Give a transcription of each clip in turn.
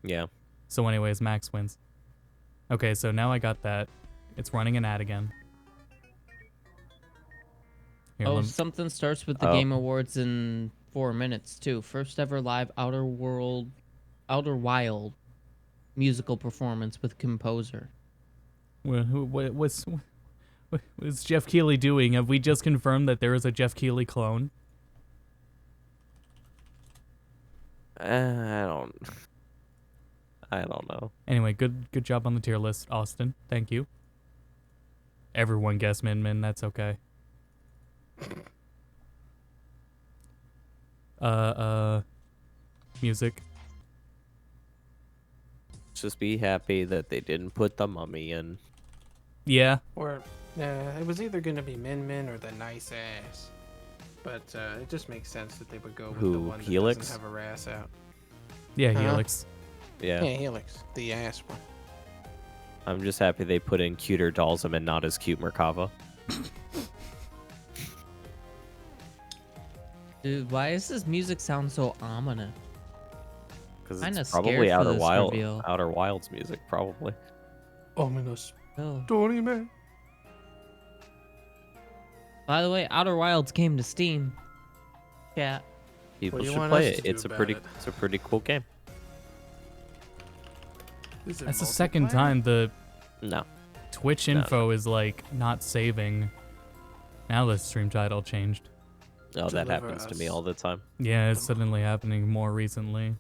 Yeah. So anyways, Max wins. Okay, so now I got that. It's running an ad again. Here, Oh, something starts with the Oh. Game Awards in 4 minutes too. First ever live Outer Wild musical performance with composer. What's Jeff Keighley doing? Have we just confirmed that there is a Jeff Keighley clone? I don't know. Anyway, good job on the tier list, Austin. Thank you. Everyone guessed Min Min. That's okay. Music. Just be happy that they didn't put the mummy in. Yeah. Or, it was either going to be Min Min or the nice ass. But it just makes sense that they would go with the one that Helix? doesn't have her ass out. Yeah, Huh? Helix. Yeah. Yeah, Helix, the ass one. I'm just happy they put in cuter Dalsum and not as cute Merkava. Dude, why does this music sound so ominous? Because Kinda it's scared probably for Outer this Wild, reveal. Outer Wilds music, probably. Ominous. Oh. Story, man. By the way, Outer Wilds came to Steam. Chat. People What do you should want play us it. to do It's a about pretty cool game. Is it That's the second multiplayer? time the No. Twitch No. info is like not saving. Now the stream title changed. Oh, that Deliver happens to me us. all the time. Yeah, it's suddenly happening more recently.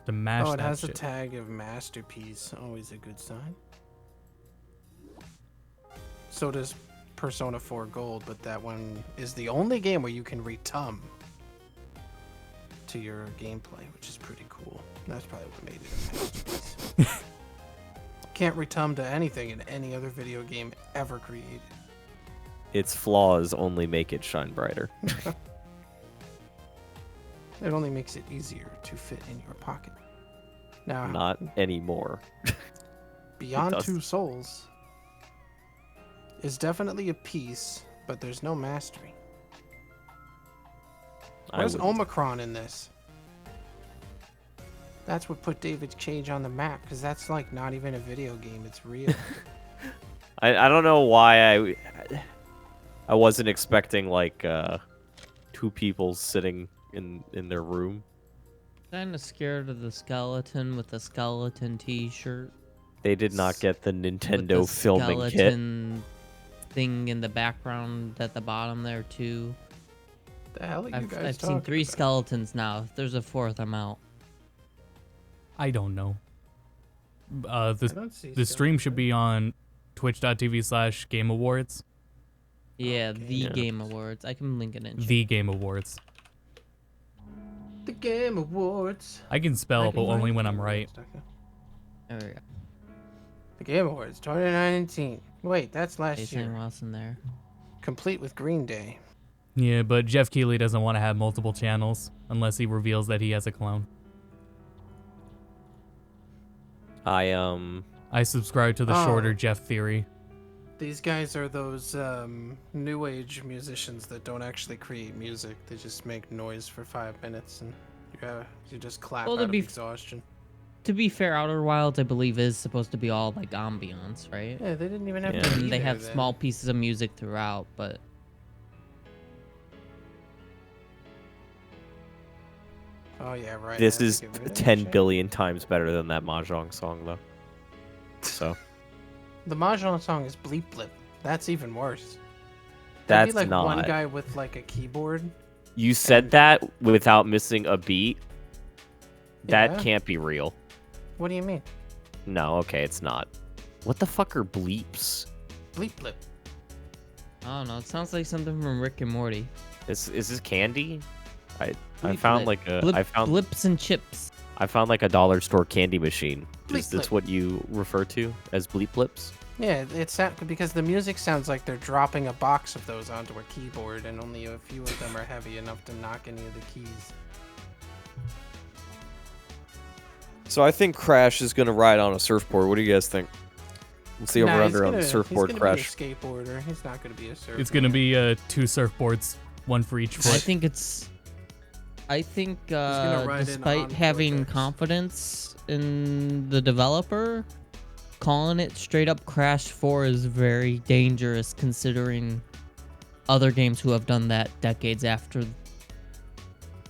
To mash Oh, it that has a shit. tag of masterpiece. Always a good sign. So does Persona 4 Gold, but that one is the only game where you can retum to your gameplay, which is pretty cool. That's probably what made it a masterpiece. Can't retum to anything in any other video game ever created. Its flaws only make it shine brighter. It only makes it easier to fit in your pocket. Now, Not anymore. Beyond does. Two Souls is definitely a piece, but there's no mastery. Where's wouldn't- Omicron in this? That's what put David Cage on the map, because that's like not even a video game, it's real. I don't know why I wasn't expecting like two people sitting in their room. Kinda scared of the skeleton with the skeleton t-shirt. They did not get the With Nintendo the filming kit. skeleton thing in the background at the bottom there too. The hell are you guys I've seen talking 3 about? skeletons now. If there's a 4th, I'm out. I don't know. I don't see The stream should be on twitch.tv/Game Awards. Yeah, Okay. the Yeah. Game Awards. I can link it in. The Game Awards. The Game Awards. I can spell, but only when I'm right. There we go. The Game Awards 2019. Wait, that's last Jason year. Wilson there. Complete with Green Day. Yeah, but Jeff Keighley doesn't want to have multiple channels unless he reveals that he has a clone. I subscribe to the Oh. shorter Jeff theory. These guys are those new age musicians that don't actually create music. They just make noise for 5 minutes and you just clap Well, out to of be exhaustion. To be fair, Outer Wilds, I believe, is supposed to be all like ambiance, right? Yeah, they didn't even have Yeah. to be And they there have then. small pieces of music throughout, but Oh yeah, right. This I have is to give it a 10 check. billion times better than that Mahjong song, though. So The Mahjong song is Bleep Blip. That's even worse. that's That'd be like not. one guy with like a keyboard. You said that without missing a beat. That Yeah. can't be real. What do you mean? No, okay, it's not. What the fuck are bleeps? Bleep Blip. I don't know. It sounds like something from Rick and Morty. Is this candy? I Bleep found blip. like a Blip, I found blips and chips. I found like a dollar store candy machine. Bleep Is this blip. what you refer to as bleep blips? Yeah, it's because the music sounds like they're dropping a box of those onto a keyboard, and only a few of them are heavy enough to knock any of the keys. So I think Crash is gonna ride on a surfboard. What do you guys think? What's the Nah, he's over-under on the gonna- surfboard he's Crash? gonna be a skateboarder. He's not gonna be a surfer. It's gonna be 2 surfboards, one for each I foot. think it's I think gonna write in despite on having Cortex. confidence in the developer, calling it straight up Crash 4 is very dangerous considering other games who have done that decades after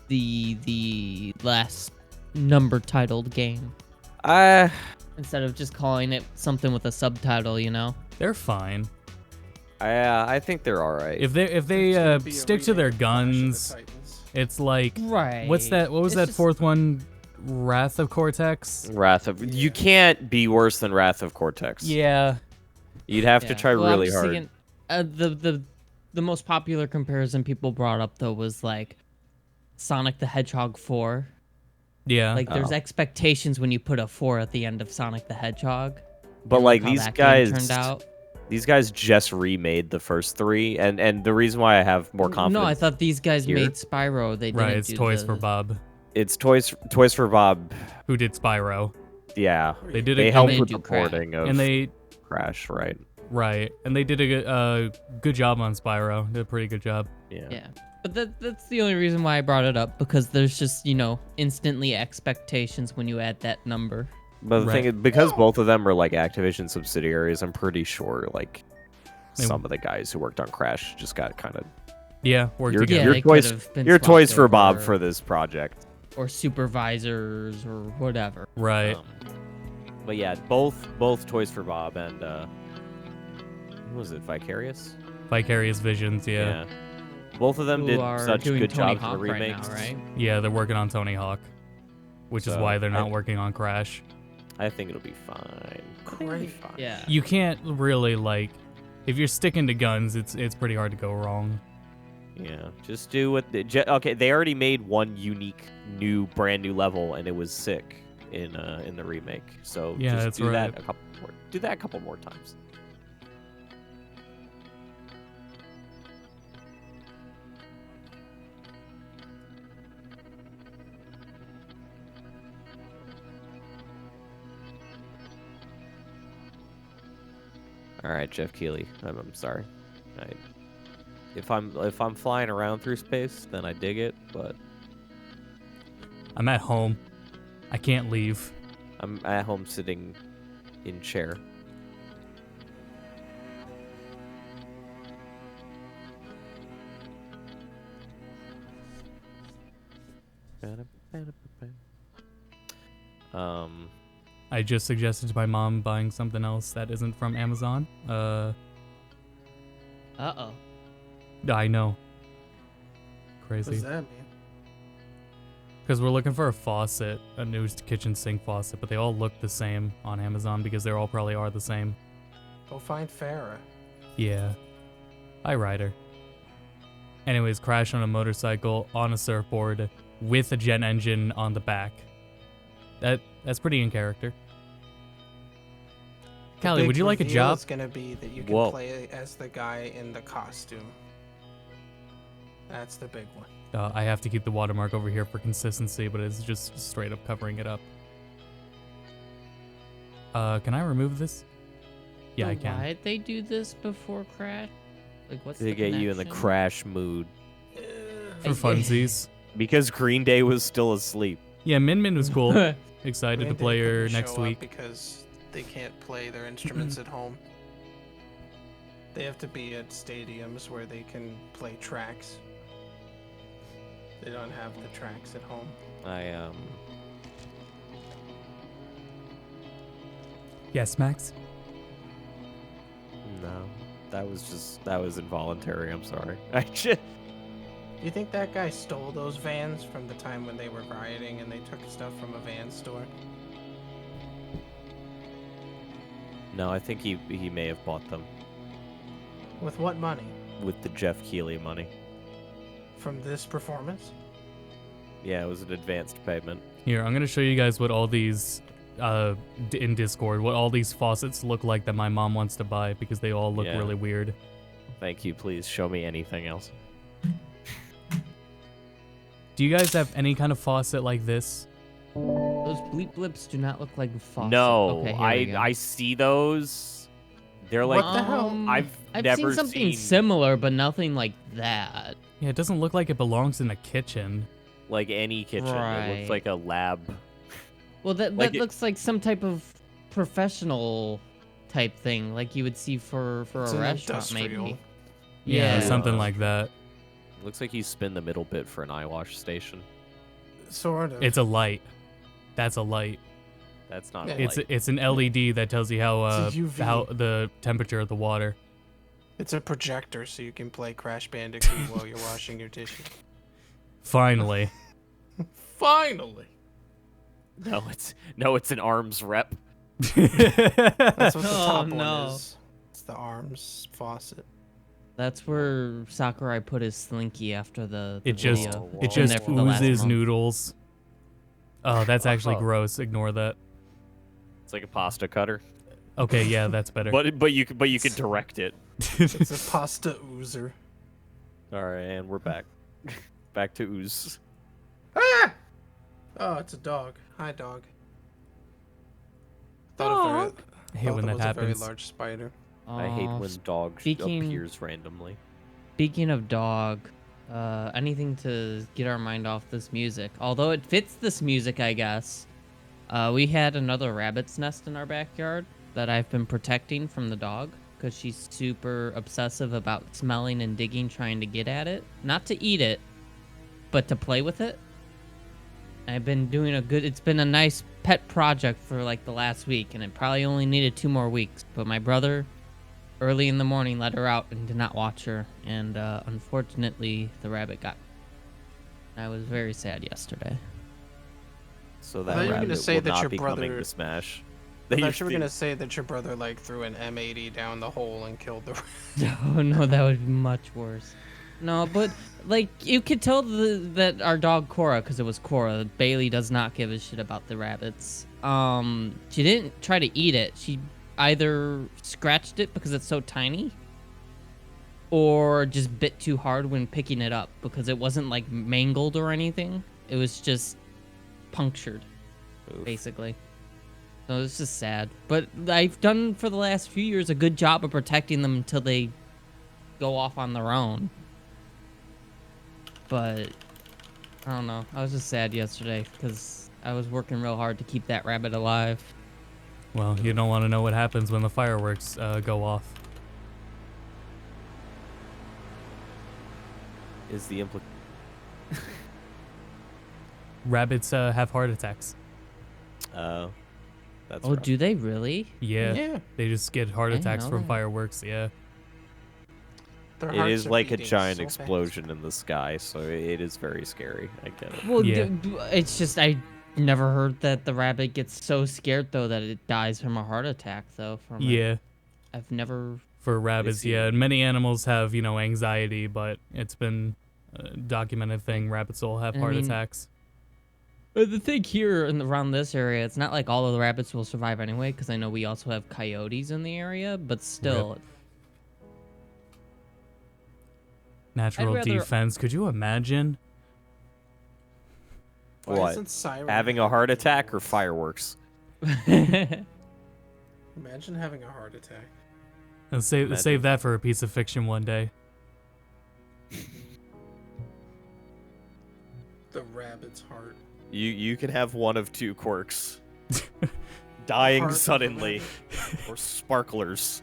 the last number titled game. Instead of just calling it something with a subtitle, you know? They're fine. I think they're all right. If It's they gonna be a stick to their remake of Clash of the guns, Titans. it's like Right. What was It's that just- fourth one? Wrath of Cortex. Wrath of you can't be worse than Wrath of Cortex. Yeah. You'd have to Yeah. try Well, I'm really just hard. thinking, the most popular comparison people brought up though was like Sonic the Hedgehog 4. Yeah. Like there's Oh. expectations when you put a 4 at the end of Sonic the Hedgehog. But and like how these that game guys, turned out. these guys just remade the first 3, and the reason why I have more confidence. No, I thought these guys here. made Spyro. They didn't right. It's do Toys the- for Bob, It's Toys for Bob. who did Spyro, Yeah, They did they a helped they with do the Crash. porting of and they Crash, right? and they did a good job on Spyro. Did a pretty good job. Yeah. Yeah. But that's the only reason why I brought it up, because there's just, instantly expectations when you add that number. But the Right. thing is, because both of them are like Activision subsidiaries, I'm pretty sure like They- some of the guys who worked on Crash just got kind of Yeah, worked You're- together. Yeah, Your they Toys- could have been your Toys swapped for Bob over, for this project. or supervisors or whatever. Right. But yeah, both Toys for Bob and what was it, Vicarious? Vicarious Visions. Yeah. Both of them Who did are such doing good Tony jobs in the Hawk right remakes. now, right? Yeah, they're working on Tony Hawk, which is So, why they're not I- working on Crash. I think it'll be fine. Great. Fine. Yeah. You can't really if you're sticking to guns, it's pretty hard to go wrong. Yeah, just do what. Okay, they already made one unique, brand new level, and it was sick in the remake. So Yeah, just that's do right. that a couple more. Do that a couple more times. All right, Jeff Keighley. I'm sorry. If I'm flying around through space, then I dig it. But I'm at home. I can't leave. I'm at home sitting in chair. I just suggested to my mom buying something else that isn't from Amazon. Uh-oh. I know. What Crazy. does that mean? Because we're looking for a faucet, a new kitchen sink faucet, but they all look the same on Amazon because they all probably are the same. Go find Farah. Yeah. Hi, Ryder. Anyways, crash on a motorcycle on a surfboard with a jet engine on the back. That's pretty in character. The Callie, big would you like a reveal job? is gonna be that you can Whoa. play as the guy in the costume. That's the big one. I have to keep the watermark over here for consistency, but it's just straight up covering it up. Can I remove this? Yeah, I can. Why'd they do this before Crash? Like, what's To the get you in the connection? Crash mood. For funsies. Because Green Day was still asleep. Yeah, Min Min was cool. Excited Green to Day play her couldn't next show up week. because they can't play their instruments at home. They have to be at stadiums where they can play tracks. They don't have the tracks at home. Yes, Max? No. That was involuntary, I'm sorry. I just Do you think that guy stole those vans from the time when they were rioting and they took stuff from a van store? No, I think he may have bought them With what money? with the Jeff Keighley money. From this performance? Yeah, it was an advanced payment. Here, I'm gonna show you guys what all these, in Discord, what all these faucets look like that my mom wants to buy because they all look Yeah. really weird. Thank you. Please show me anything else. Do you guys have any kind of faucet like this? Those bleep blips do not look like faucets. No, Okay, here we go. I see those. They're like What the hell? I've I've never seen something seen similar, but nothing like that. Yeah, it doesn't look like it belongs in a kitchen. like any kitchen. It looks like a lab. Well, that Like looks like some type of professional type thing, like you would see for It's a an restaurant, industrial. maybe. Yeah, Yeah. something like that. Looks like he spin the middle bit for an eye wash station. Sort of. It's a light. That's a light. That's not Yeah. a light. It's an LED that tells you how It's a UV. how the temperature of the water. It's a projector, so you can play Crash Bandicoot while you're washing your dishes. Finally. Finally. No, it's an arms rep. That's what the Oh, top no. one is. It's the arms faucet. That's where Sakurai put his slinky after the It just video. it In just there for the last oozes month. noodles. Oh, that's actually Oh. gross. Ignore that. It's like a pasta cutter, Okay, yeah, that's better. but you can direct it. It's a pasta oozer. All right, and we're back. Back to ooze. Ah! Oh, it's a dog. Hi, dog. Dog. I hate when that was a very happens. large spider. I hate Aw, when dog speaking- appears randomly. Speaking of dog, anything to get our mind off this music. Although it fits this music, I guess. We had another rabbit's nest in our backyard that I've been protecting from the dog because she's super obsessive about smelling and digging, trying to get at it. Not to eat it, but to play with it. I've been doing it's been a nice pet project for like the last week, and it probably only needed 2 more weeks. But my brother, early in the morning, let her out and did not watch her, and unfortunately, the rabbit got. I was very sad yesterday. So I that thought you were rabbit gonna say will that not your be coming brother- to Smash. I They thought you were used gonna say that your brother like threw an M80 down the hole and killed the. Oh no, that would be much worse. No, but like you could tell that our dog Cora, because it was Cora, Bailey does not give a shit about the rabbits. She didn't try to eat it. She either scratched it because it's so tiny, or just bit too hard when picking it up because it wasn't like mangled or anything. It was just punctured, Oof. basically. So it's just sad. But I've done for the last few years a good job of protecting them until they go off on their own. But I don't know. I was just sad yesterday because I was working real hard to keep that rabbit alive. Well, you don't want to know what happens when the fireworks go off. Is the Rabbits have heart attacks. That's Oh, rough. do they really? Yeah, Yeah. they just get heart I didn't attacks know from that. fireworks. Yeah. Their It hearts is are like a beating giant so fast. explosion in the sky, so it is very scary. I get it. Well, Yeah. it's just I never heard that the rabbit gets so scared though that it dies from a heart attack though. From it. Yeah. I've never. For rabbits, seem- yeah. And many animals have, anxiety, but it's been a documented thing. Rabbits will have I heart mean, attacks. But the thing here around this area, it's not like all of the rabbits will survive anyway, because I know we also have coyotes in the area. But still, Natural rather- defense. Could you imagine? Why What? isn't Siren Having a heart attack or fireworks? Imagine having a heart attack. And save Imagine. that for a piece of fiction one day. The rabbit's heart. You can have one of two quirks: dying Heart of a suddenly, rabbit. or sparklers.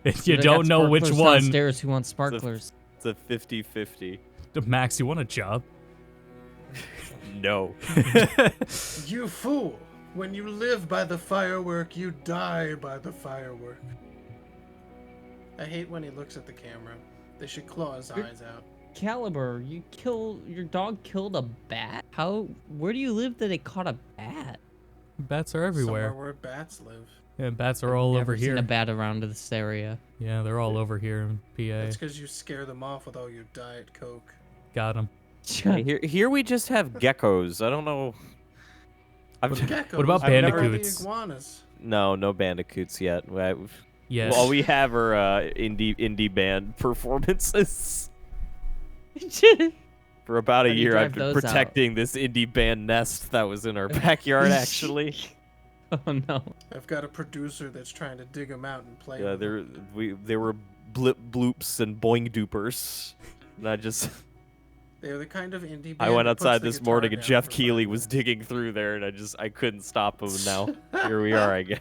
If you They don't got know which sparklers one. Downstairs, who wants sparklers? It's a 50-50. Max, you want a job? No. You fool! When you live by the firework, you die by the firework. I hate when he looks at the camera. They should claw his eyes out. Caliber, your dog killed a bat? Where do you live that it caught a bat? Bats are everywhere. Somewhere where bats live. Yeah, bats are all Never over seen here. a bat around this area. Yeah, they're all over here in PA. That's because you scare them off with all your Diet Coke. Got them. Here we just have geckos. I don't know. Geckos, What about I've never heard of bandicoots? the iguanas. No bandicoots yet. Yes. All we have are indie band performances. For about a How do you year, I've drive been those out? protecting this indie band nest that was in our backyard, actually. Oh no. I've got a producer that's trying to dig them out and play Yeah, with them. they were blip bloops and boing doopers, and I just They're the kind of indie band I went that puts outside the this guitar morning and down Jeff for Keighley 5 was minutes. digging through there, and I couldn't stop him. And now here we are, I guess.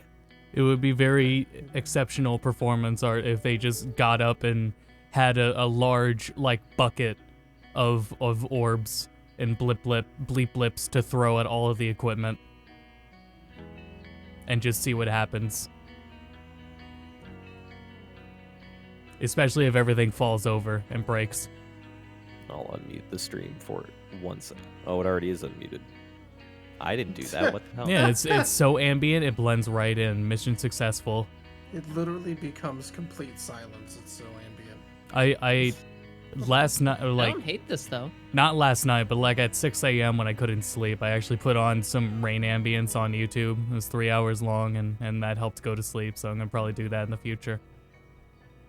It would be very exceptional performance art if they just got up and had a large like bucket of orbs and bleep blips to throw at all of the equipment and just see what happens. Especially if everything falls over and breaks. I'll unmute the stream for 1 second. Oh, it already is unmuted. I didn't do that. What the hell? Yeah, it's so ambient it blends right in. Mission successful. It literally becomes complete silence. It's so ambient. I last night, or I like don't hate this though. not last night, but like at 6 a.m. when I couldn't sleep, I actually put on some rain ambience on YouTube. It was 3 hours long, and that helped go to sleep. So I'm gonna probably do that in the future.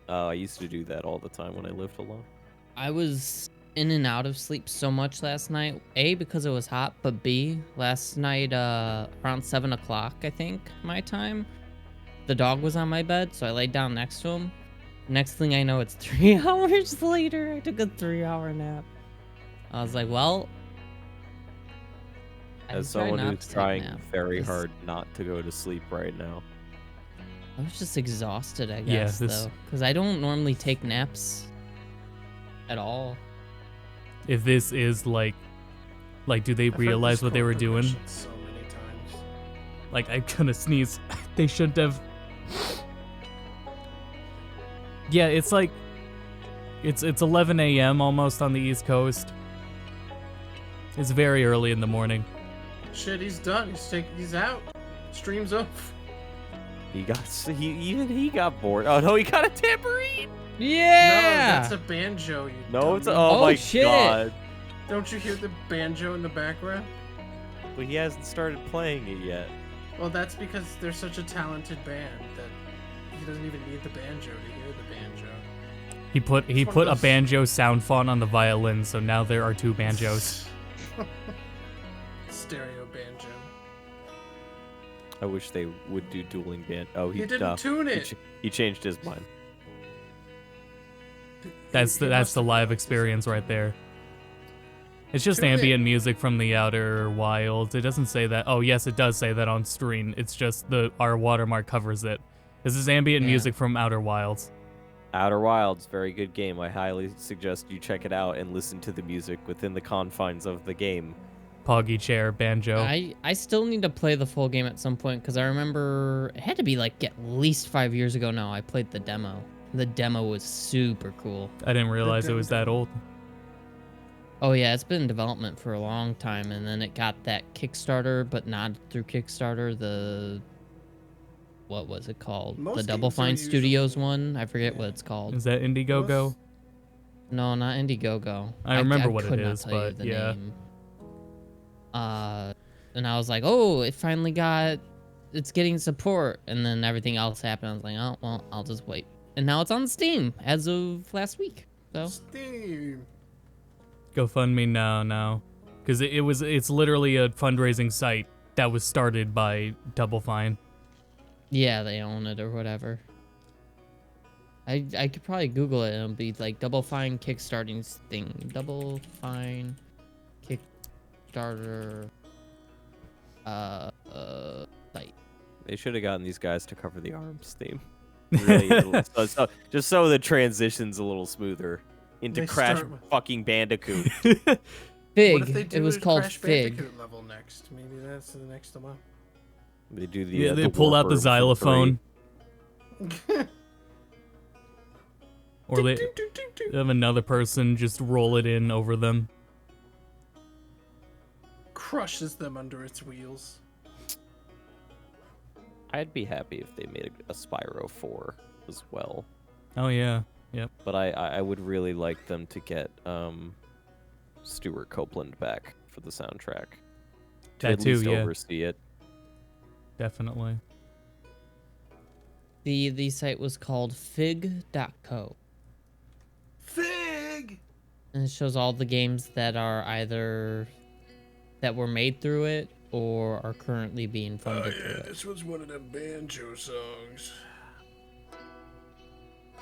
I used to do that all the time when I lived alone. I was in and out of sleep so much last night. A, because it was hot, but B, last night around 7 o'clock, I think, my time, the dog was on my bed, so I laid down next to him. Next thing I know, it's 3 hours later. I took a 3-hour nap. I was like, well, I As try someone not who's to take trying nap. very This- hard not to go to sleep right now. I was just exhausted, I Yeah, guess, this- though, because I don't normally take naps at all. If this is like do they I've heard realize this what they were chord doing? progression so many times. Like, I'm gonna sneeze. They shouldn't have. Yeah, it's like it's 11 a.m. almost on the East Coast. It's very early in the morning. Shit, he's done. He's out. Stream's over. He got bored. Oh no, he got a tambourine. Yeah! No, that's a banjo. You No, it's dummy. oh, Oh, my shit. god. Don't you hear the banjo in the background? But he hasn't started playing it yet. Well, that's because they're such a talented band that he doesn't even need the banjo to hear the banjo. He put one of a those- banjo sound font on the violin, so now there are 2 banjos. Stereo banjo. I wish they would do dueling band. Oh, He didn't tune it. He changed his mind. That's He the must have live realized experience right there. It's just Tune it. ambient music from the Outer Wilds. It doesn't say that. Oh, yes, it does say that on screen. It's just our watermark covers it. This is ambient Yeah. music from Outer Wilds. Outer Wilds, very good game. I highly suggest you check it out and listen to the music within the confines of the game. Poggy chair, banjo. I still need to play the full game at some point because I remember it had to be like at least 5 years ago now. I played the demo. The demo was super cool. I didn't realize it was that old. Oh yeah, it's been in development for a long time, and then it got that Kickstarter, but not through Kickstarter. What was it called? Most The Double games are Fine Studios usually- one. I forget what it's called. Is that Indiegogo? No, not Indiegogo. I remember what it could not is, tell you but the yeah. name. And I was like, oh, it finally it's getting support, and then everything else happened. I was like, oh well, I'll just wait. And now it's on Steam as of last week. So Steam. GoFundMe now. Because it's literally a fundraising site that was started by Double Fine. yeah, they own it or whatever. I could probably Google it and it'll be like Double Fine Kickstarting thing. Double Fine Kickstarter site. They should have gotten these guys to cover the arms theme. Really, just so the transition's a little smoother into They Crash start with- fucking Bandicoot. What if they Fig. do It was a called Crash Fig. Bandicoot level next? Maybe that's the next one. They do the Yeah, they the pull out warp the room from xylophone. Or they have another person just roll it in over them. Crushes them under its wheels. 3. I'd be happy if they made a Spyro 4 as well. Oh yeah. Yep. But I would really like them to get Stuart Copeland back for the soundtrack. To That at too, least yeah. oversee it. Definitely. The site was called fig.co. Fig! And it shows all the games that are either that were made through it or are currently being funded through it. this was one of them banjo songs.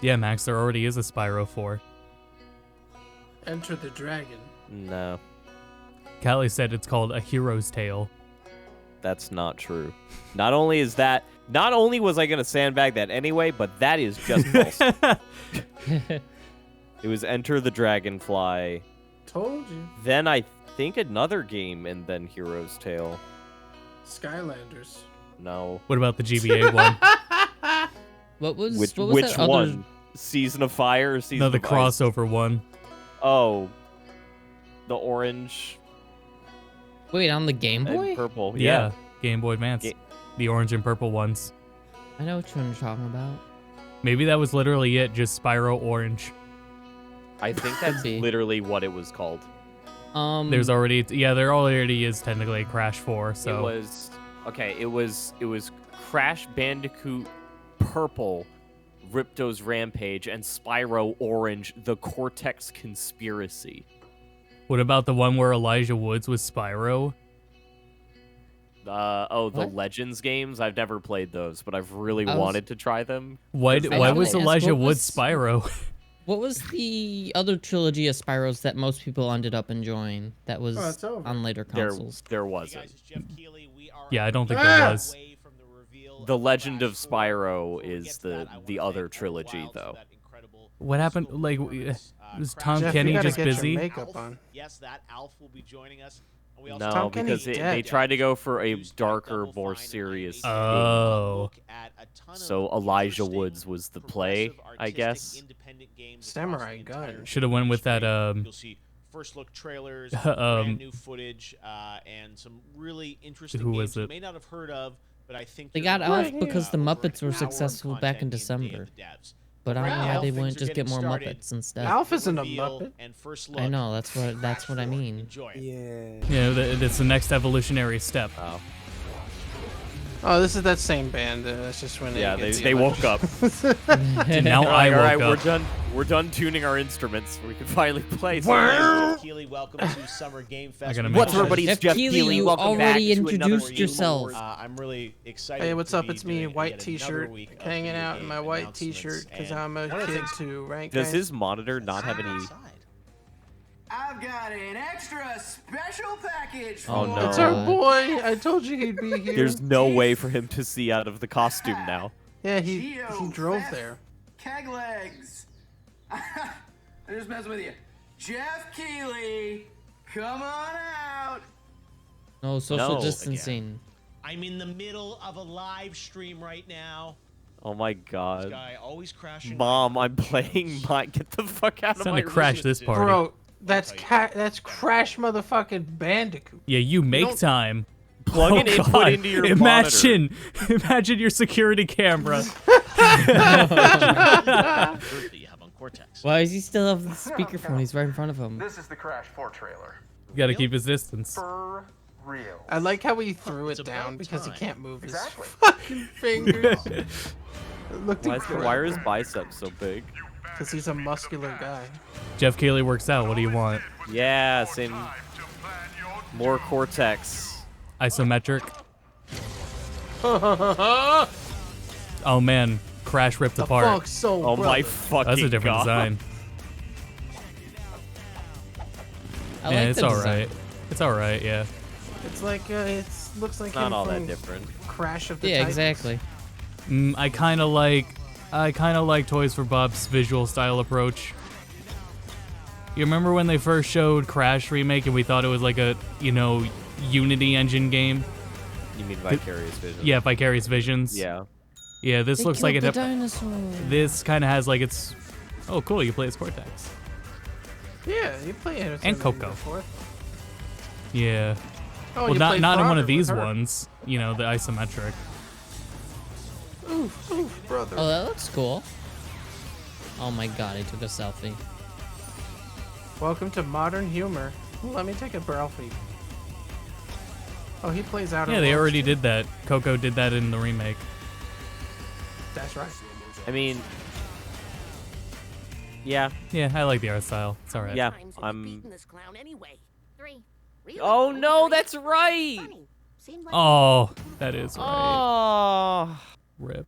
Yeah, Max, there already is a Spyro 4. Enter the Dragon. No, Callie said it's called A Hero's Tale. that's not true. Not only was I gonna sandbag that anyway, but that is just false. It was Enter the Dragonfly. Told you. Then I think another game, and then Hero's Tale. Skylanders. No. What about the GBA one? What was Which that other- one? Season of Fire or Season No, the of Ice? crossover one. Oh. The orange Wait, on the Game Boy? and purple. Yeah, Game Boy Advance. Ga- The orange and purple ones. I know which one you're talking about. Maybe that was literally it, just Spyro Orange. I think that's be. literally what it was called. There already is technically a Crash 4, so It was Crash Bandicoot Purple, Ripto's Rampage, and Spyro Orange, The Cortex Conspiracy. what about the one where Elijah Woods was Spyro? The What? Legends games? I've never played those, but I've really I was- wanted to try them. Why I was was gonna ask, Elijah what Woods was- Spyro? What was the other trilogy of Spyros that most people ended up enjoying that was Oh, it's over. on later consoles? There wasn't. Yeah, I don't think there was. The Legend of Spyro is the other trilogy, though. What happened? Like, was Tom Jeff, Kenny you gotta just get busy? your makeup on. Yes, that Alf will be joining us. And we also No, Tom Kenny's because dead. they tried to go for a darker, more serious game. Oh. So Elijah Woods was the play, I guess. Samurai Gun. Should have went with that. You'll see first look trailers, brand new footage, and some really interesting Who games was you it? may not have heard of, but I think They there's got over, Alf because the over an Muppets were hour of successful back in content Day of December. the Devs. But I don't know Right why now, they things wouldn't are just get getting more started. Muppets instead. Alf isn't a Reveal Muppet. and first I look know, that's for what Crash I 4. mean. Enjoy. Yeah, it's the next evolutionary step. Oh. Oh, this is that same band. That's just when Yeah, get they the woke up. And now They're I like, woke all right, up. we're done tuning our instruments. We can finally play. Jeff Keighley, welcome to Summer Game Fest. I gotta What's make- everybody's Jeff Jeff Keighley, Keighley? you Welcome back already to another introduced Game yourself. Awards. I'm really excited. Hey, what's to up? be It's me, doing white yet T-shirt, another week of hanging video out in game my white announcements, T-shirt because and I'm a one of the kid things- too, right? Does guys? his monitor not have any? Outside. I've got an extra special package for Oh, no. It's our boy. I told you he'd be here. There's no way for him to see out of the costume now. Yeah, he drove there. Keg legs. I'm just messing with you. Jeff Keighley, come on out. No social No. distancing. I'm in the middle of a live stream right now. Oh my This god. guy always crashing. Mom, I'm playing my. Get the fuck out It's of time my to crash room. this party. Bro, that's Crash motherfucking Bandicoot. Yeah, you make don't- time. Plug an input God. into your imagine your security camera. That you have on Cortex. Why does he still have the speakerphone? He's right in front of him. This is the Crash 4 trailer. You gotta keep his distance. For real. I like how he threw It's it down about because he time. can't move his Exactly. fucking fingers. It looked Why are his incredible. biceps so big? Because he's a muscular guy. Jeff Keighley works out. What do you want? Yeah, same. More Cortex. Isometric. Oh man, Crash ripped The apart. funk soul, Oh brother. my fucking That's a different god. design. I Yeah, like it's the all design. right. It's all right. Yeah. It's like looks like Not him all from that different. Crash of the Yeah, Titans. exactly. I kind of like Toys for Bob's visual style approach. You remember when they first showed Crash Remake and we thought it was like a, Unity engine game? You mean Vicarious Vision? Yeah, Vicarious Visions. Yeah. Yeah, this They looks like killed it. the dinosaur. This kind of has like its. Oh, cool! You play as Cortex. Yeah, you play it. And Coco. Before. Yeah. Oh, Well, you not played in one Frogger of these with her. ones. The isometric. Oof, oof, brother. Oh, that looks cool. Oh my god, he took a selfie. Welcome to modern humor. Ooh, let me take a selfie. Oh, he plays out. Yeah, they already did that. Coco did that in the remake. That's right. I mean, yeah. Yeah, I like the art style. It's alright. Yeah, Times he's I'm. beaten this clown anyway. 3. Really? Oh no, Three? that's right. Funny. Seemed like Oh, that is right. Oh. Rip.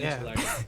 his Yeah. intellect.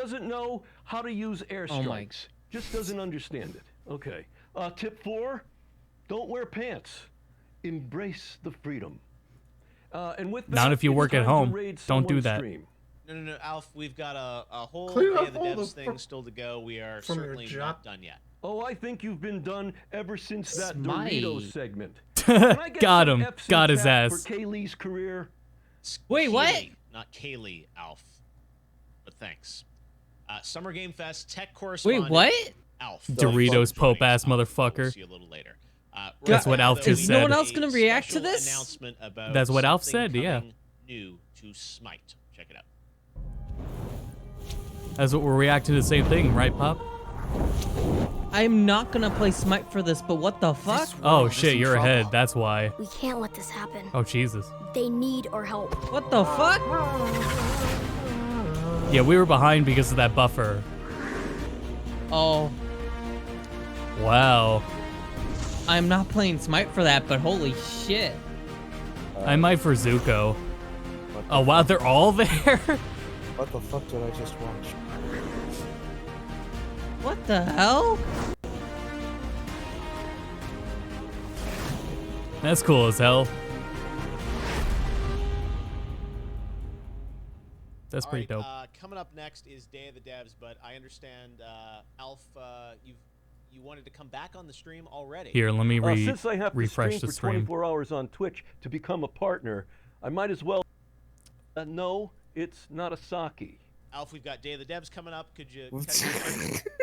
doesn't know how to use Oh my- airstrikes. Just doesn't understand it. Okay. Tip 4, don't wear pants. Embrace the freedom. And with Not that, if you it's work at time to home. raid Don't do someone's that. stream. No, Alf. We've got a whole Clear day up of the all devs the thing still to go. We are from your certainly job. not done yet. Oh, I think you've been done ever since that Smite. Doritos segment. Can I get Got some him. F's in Got his chat ass. For Kaylee's career. Wait, what? Keeley, not Kaylee, Alf. But thanks. Summer Game Fest tech correspondent. Wait, what? Alf. Doritos Pope ass We'll motherfucker. see you a little later. That's what Alf just Is no said. one else gonna react to Special this? Announcement about That's what Alf something said, yeah. coming New to Smite. Check it out. That's what we're reacting to the same thing, right, Pop? I'm not gonna play Smite for this, but what the fuck? Oh shit, you're ahead. That's why. We can't let this happen. Oh Jesus. They need our help. What the fuck? Yeah, we were behind because of that buffer. Oh, Wow. I'm not playing Smite for that, but holy shit. I might for Zuko. Oh wow, they're all there? What the fuck did I just watch? What the hell? That's cool as hell. That's pretty dope. Coming up next is Day of the Devs, but I understand, Alf, you wanted to come back on the stream already. Here, let me Since I have refresh to the stream stream. for 24 hours on Twitch to become a partner, I might as well. No, it's not a sake. Alf, we've got Day of the Devs coming up. Could you?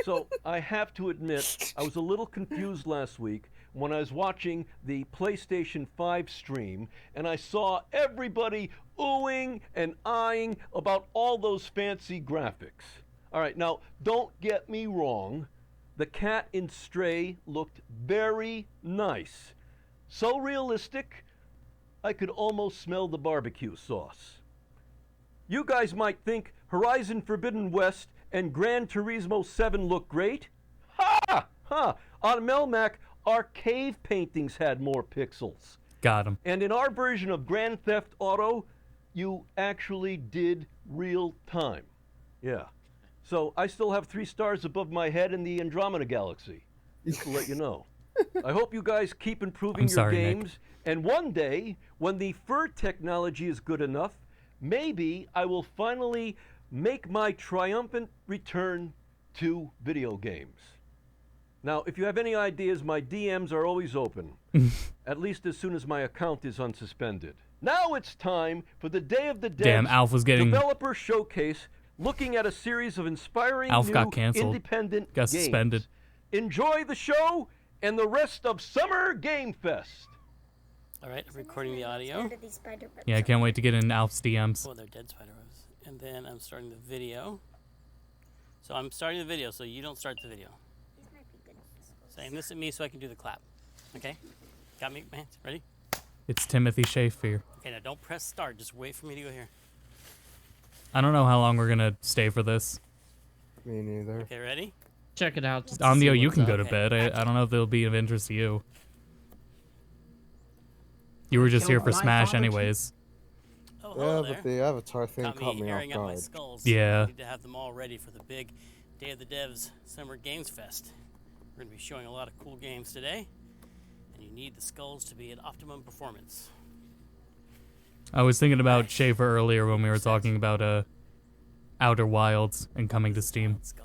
So I have to admit, I was a little confused last week when I was watching the PlayStation 5 stream and I saw everybody oohing and eyeing about all those fancy graphics. All right, now don't get me wrong. The cat in Stray looked very nice. So realistic, I could almost smell the barbecue sauce. You guys might think Horizon Forbidden West and Gran Turismo 7 look great. Ha! Ha! On Melmac, our cave paintings had more pixels. Got him. And in our version of Grand Theft Auto, you actually did real time. Yeah. So I still have 3 stars above my head in the Andromeda Galaxy. Just to let you know. I hope you guys keep improving I'm your sorry, Nick. games. And one day, when the fur technology is good enough, maybe I will finally make my triumphant return to video games. Now, if you have any ideas, my DMs are always open, at least as soon as my account is unsuspended. Now it's time for the Day of the Devs Damn, Alf was getting. Developer Showcase, looking at a series of inspiring Alf new got canceled. independent Got games. suspended. Enjoy the show and the rest of Summer Game Fest. All right, I'm recording the audio. Yeah, I can't wait to get in Alf's DMs. Oh, they're dead spider webs. And then I'm starting the video. So I'm starting the video, so you don't start the video. Saying this at me so I can do the clap. Okay? Got me, man? Ready? It's Timothy Shafir. Okay, now don't press start. Just wait for me to go here. I don't know how long we're gonna stay for this. Me neither. Okay, ready? Check it out. just to Omnio, see you what's can up. go to bed. I don't know if it'll be of interest to you. You were just here for Smash anyways. Oh, Yeah, hello but there. the Avatar thing Got caught me me off airing out my guard. skulls. Yeah. I need to have them all ready for the big Day of the Devs Summer Games Fest. We're going to be showing a lot of cool games today, and you need the skulls to be at optimum performance. I was thinking about Schaefer earlier when we were talking about Outer Wilds and coming to Steam. Skull.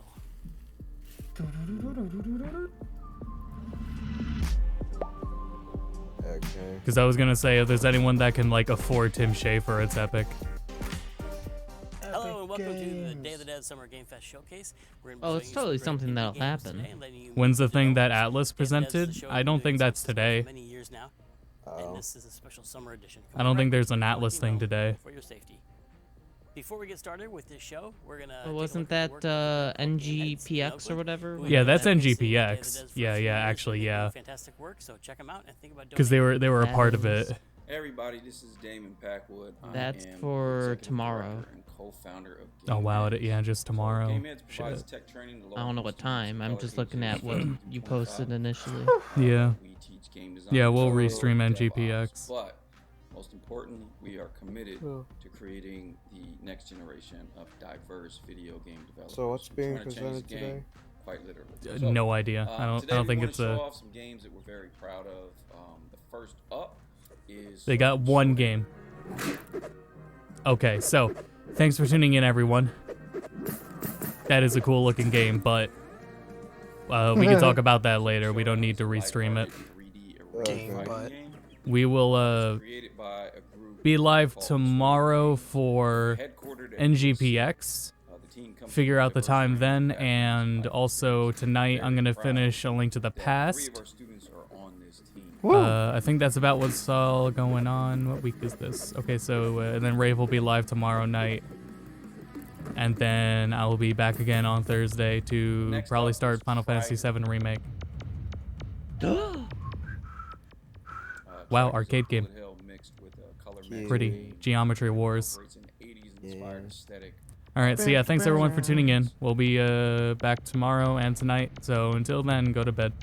Okay. Because I was gonna say, if there's anyone that can like afford Tim Schafer, it's Epic. Hello and welcome to the Day of the Devs Summer Game Fest Showcase. We're gonna be Oh, showing it's you some totally great something indie that'll games happen. today and letting you When's the thing know that Day of the Atlas Devs is the presented? show I we've don't been think doing that's since for today. many years now, and this is a special summer edition. I don't think there's an Atlas thing today. For your safety. Before we get started with this show, we're gonna. Oh, take a wasn't look at that the work of the NGPX or whatever? who Yeah, have that's been advocating Day of the NGPX. Devs for a Yeah, few yeah, years. actually, They're doing yeah. Fantastic work, so check them out and think about Because donating. they were a part of That it. Everybody, this is Damon Packwood. That's I am for executive tomorrow. director and co-founder of Oh wow, GameHeads. yeah, just tomorrow. GameHeads provides Shit. tech training to I local don't know what students time. I'm of just color looking ages at what 18 you 25. posted initially. Yeah. We teach game design, Yeah, we'll code, restream DevOps, NGPX. But most importantly, we are committed to creating the next generation of diverse video game developers. So what's We're being trying to change presented the game, today? Quite literally. No idea. I today don't we think wanna it's show a. off some games that we're very proud of. The first up is They got one game. Okay, so thanks for tuning in, everyone. That is a cool looking game, but We can talk about that later. We don't need to restream it. Game, but We will be live tomorrow for NGPX. Figure out the time then, and also tonight I'm gonna finish A Link to the Past. I think that's about what's all going on. What week is this? Okay, so and then Rave will be live tomorrow night, and then I will be back again on Thursday to probably start Final Fantasy VII Remake. Wow, arcade game. Pretty. Geometry Wars. Yeah. Alright, so yeah, thanks everyone for tuning in. We'll be back tomorrow and tonight, so until then, go to bed.